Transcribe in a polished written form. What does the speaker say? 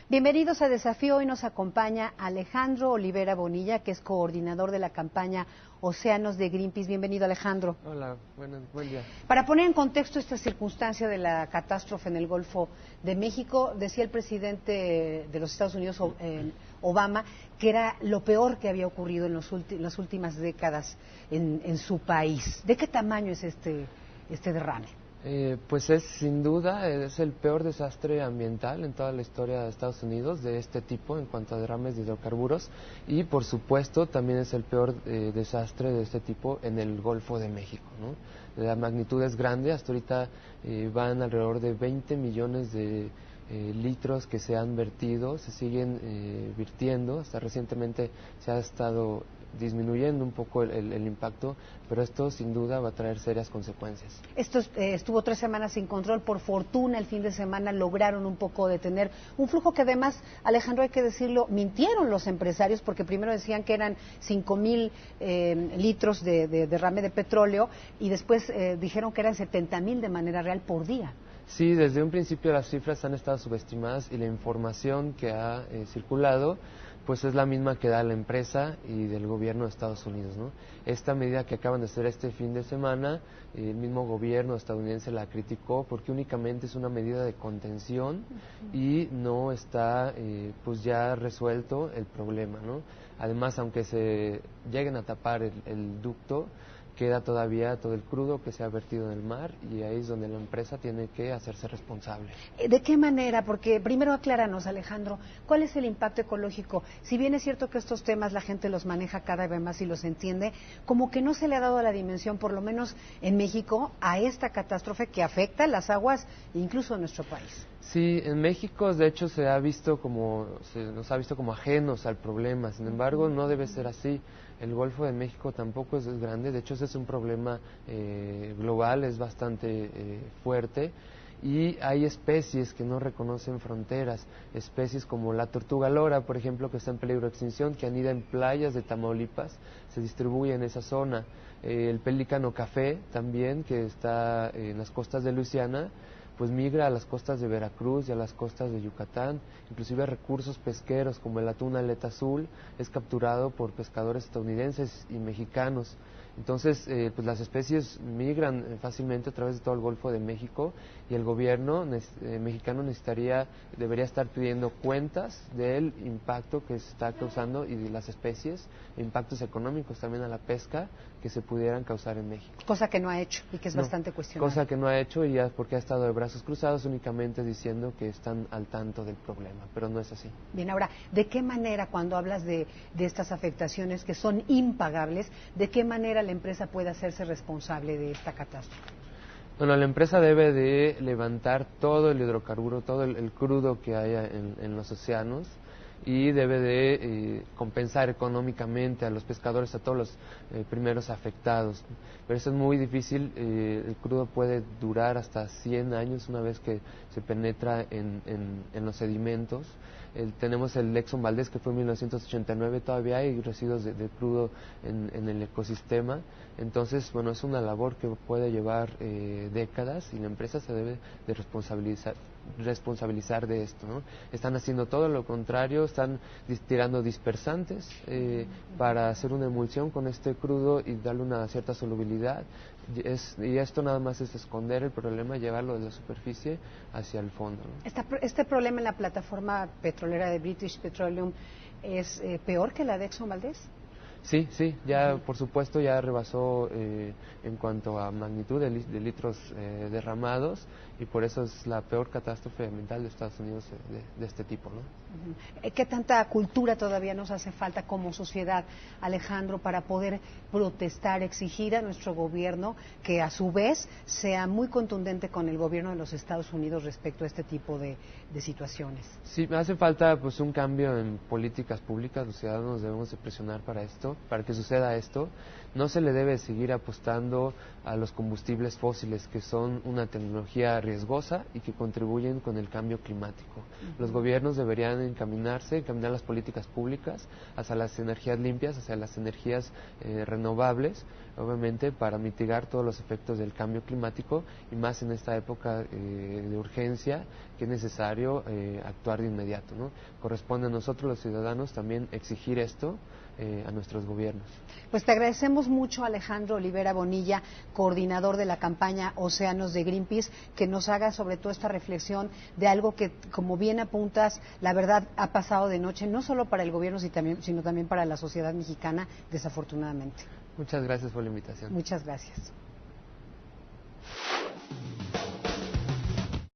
Bienvenidos a Desafío. Hoy nos acompaña Alejandro Olivera Bonilla, que es coordinador de la campaña Océanos de Greenpeace. Bienvenido, Alejandro. Hola, buen día. Para poner en contexto esta circunstancia de la catástrofe en el Golfo de México, decía el presidente de los Estados Unidos, Obama, que era lo peor que había ocurrido en las últimas décadas en su país. ¿De qué tamaño es este derrame? Pues es sin duda es el peor desastre ambiental en toda la historia de Estados Unidos de este tipo en cuanto a derrames de hidrocarburos y por supuesto también es el peor desastre de este tipo en el Golfo de México, ¿no? La magnitud es grande, hasta ahorita van alrededor de 20 millones de litros que se han vertido, se siguen virtiendo, hasta recientemente se ha estado disminuyendo un poco el impacto, pero esto sin duda va a traer serias consecuencias. Esto estuvo 3 semanas sin control, por fortuna el fin de semana lograron un poco detener un flujo que además, Alejandro, hay que decirlo, mintieron los empresarios porque primero decían que eran 5,000 litros de derrame de petróleo y después dijeron que eran 70,000 de manera real por día. Sí, desde un principio las cifras han estado subestimadas y la información que ha circulado pues es la misma que da la empresa y del gobierno de Estados Unidos, ¿no? Esta medida que acaban de hacer este fin de semana, el mismo gobierno estadounidense la criticó porque únicamente es una medida de contención y no está pues ya resuelto el problema, ¿no? Además, aunque se lleguen a tapar el ducto, queda todavía todo el crudo que se ha vertido en el mar y ahí es donde la empresa tiene que hacerse responsable. ¿De qué manera? Porque primero acláranos, Alejandro, ¿cuál es el impacto ecológico? Si bien es cierto que estos temas la gente los maneja cada vez más y los entiende, como que no se le ha dado la dimensión, por lo menos en México, a esta catástrofe que afecta las aguas incluso en nuestro país. Sí, en México de hecho se nos ha visto como ajenos al problema, sin embargo no debe ser así. El Golfo de México tampoco es grande, de hecho ese es un problema global, es bastante fuerte y hay especies que no reconocen fronteras, especies como la tortuga lora, por ejemplo, que está en peligro de extinción, que anida en playas de Tamaulipas, se distribuye en esa zona. El pelícano café también, que está en las costas de Luisiana, pues migra a las costas de Veracruz y a las costas de Yucatán, inclusive recursos pesqueros como el atún aleta azul es capturado por pescadores estadounidenses y mexicanos. Entonces, pues las especies migran fácilmente a través de todo el Golfo de México y el gobierno mexicano debería estar pidiendo cuentas del impacto que se está causando y de las especies, impactos económicos también a la pesca que se pudieran causar en México. Cosa que no ha hecho y que es bastante cuestionable. Cosa que no ha hecho y ya porque ha estado de brazos cruzados únicamente diciendo que están al tanto del problema, pero no es así. Bien, ahora, ¿de qué manera cuando hablas de estas afectaciones que son impagables, de qué manera la empresa puede hacerse responsable de esta catástrofe? Bueno, la empresa debe de levantar todo el hidrocarburo, todo el crudo que haya en los océanos y debe de compensar económicamente a los pescadores, a todos los primeros afectados. Pero eso es muy difícil, el crudo puede durar hasta 100 años una vez que se penetra en los sedimentos. Tenemos el Exxon Valdez que fue en 1989, todavía hay residuos de crudo en el ecosistema, entonces bueno, es una labor que puede llevar décadas y la empresa se debe de responsabilizar de esto, ¿no? Están haciendo todo lo contrario, están tirando dispersantes para hacer una emulsión con este crudo y darle una cierta solubilidad y esto nada más es esconder el problema y llevarlo de la superficie hacia el fondo, ¿no? ¿Este problema en la plataforma petrolera de British Petroleum es peor que la de Exxon Valdez? Sí, ya por supuesto ya rebasó en cuanto a magnitud de litros derramados y por eso es la peor catástrofe ambiental de Estados Unidos de este tipo, ¿no? ¿Qué tanta cultura todavía nos hace falta como sociedad, Alejandro, para poder protestar, exigir a nuestro gobierno que a su vez sea muy contundente con el gobierno de los Estados Unidos respecto a este tipo de situaciones? Sí, hace falta pues un cambio en políticas públicas, los ciudadanos debemos de presionar para que suceda esto. No se le debe seguir apostando a los combustibles fósiles, que son una tecnología riesgosa y que contribuyen con el cambio climático. Los gobiernos deberían encaminar las políticas públicas hacia las energías limpias, hacia las energías renovables, obviamente para mitigar todos los efectos del cambio climático y más en esta época de urgencia que es necesario actuar de inmediato, ¿no? Corresponde a nosotros los ciudadanos también exigir esto a nuestros gobiernos. Pues te agradecemos mucho, Alejandro Olivera Bonilla, coordinador de la campaña Océanos de Greenpeace, que nos haga sobre todo esta reflexión de algo que, como bien apuntas, la verdad ha pasado de noche, no solo para el gobierno, sino también para la sociedad mexicana, desafortunadamente. Muchas gracias por la invitación. Muchas gracias.